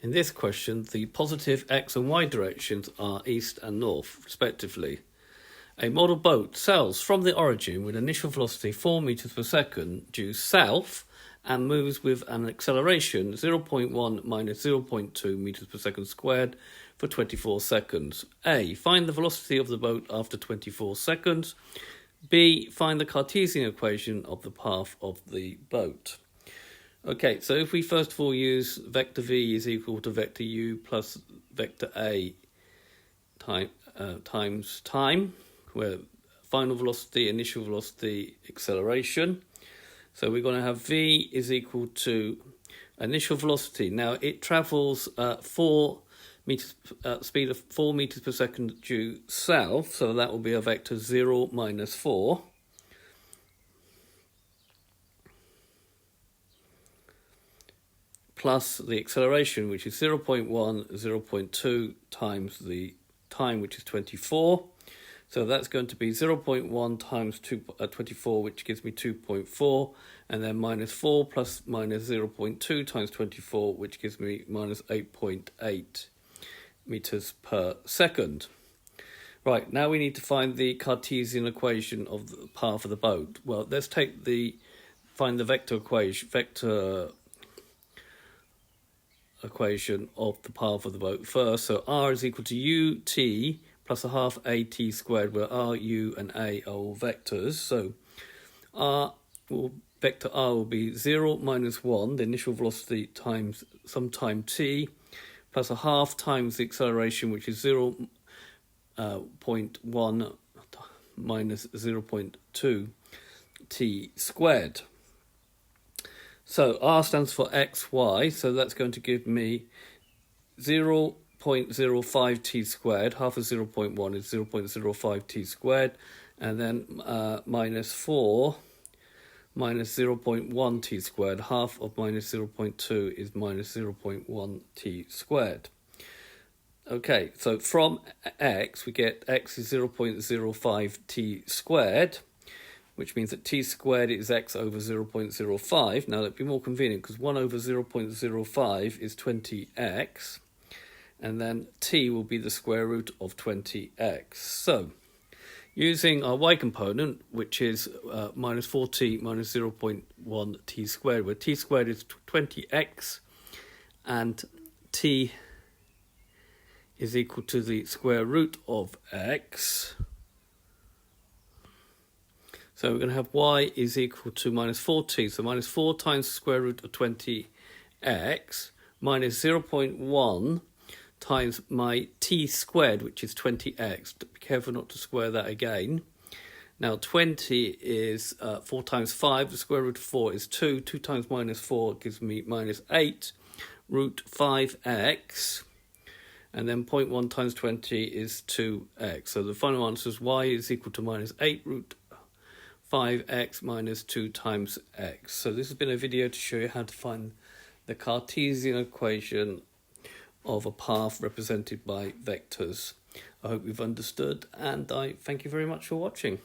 In this question, the positive x and y directions are east and north, respectively. A model boat sails from the origin with initial velocity 4 meters per second due south and moves with an acceleration 0.1 minus 0.2 meters per second squared for 24 seconds. A. Find the velocity of the boat after 24 seconds. B. Find the Cartesian equation of the path of the boat. Okay, so if we first of all use vector v is equal to vector u plus vector a times time, where final velocity, initial velocity, acceleration. So we're going to have v is equal to initial velocity. Now it travels 4 meters, speed of 4 meters per second due south, so that will be a vector 0 minus 4. Plus the acceleration, which is 0.1, 0.2 times the time, which is 24. So that's going to be 0.1 times 24, which gives me 2.4, and then minus 4 plus minus 0.2 times 24, which gives me minus 8.8 meters per second. Right, now we need to find the Cartesian equation of the path of the boat. Well, let's find the vector equation of the path of the boat first. So r is equal to ut plus a half at squared, where r, u and a are all vectors. So vector r will be 0 minus 1, the initial velocity, times some time t, plus a half times the acceleration, which is 0.1 minus 0.2 t squared. So r stands for xy, so that's going to give me 0.05 t squared. Half of 0.1 is 0.05 t squared, and then minus 4 minus 0.1 t squared. Half of minus 0.2 is minus 0.1 t squared. Okay, so from x we get x is 0.05 t squared, which means that t squared is x over 0.05. Now that'd be more convenient because 1 over 0.05 is 20x, and then t will be the square root of 20x. So using our y component, which is minus 4t minus 0.1 t squared, where t squared is 20x and t is equal to the square root of x. So we're going to have y is equal to minus 4t, so minus 4 times the square root of 20x, minus 0.1 times my t squared, which is 20x. Be careful not to square that again. Now 20 is 4 times 5, the square root of 4 is 2. 2 times minus 4 gives me minus 8 root 5x. And then 0.1 times 20 is 2x. So the final answer is y is equal to minus 8 root 5x minus 2 times x. So this has been a video to show you how to find the Cartesian equation of a path represented by vectors. I hope you've understood, and I thank you very much for watching.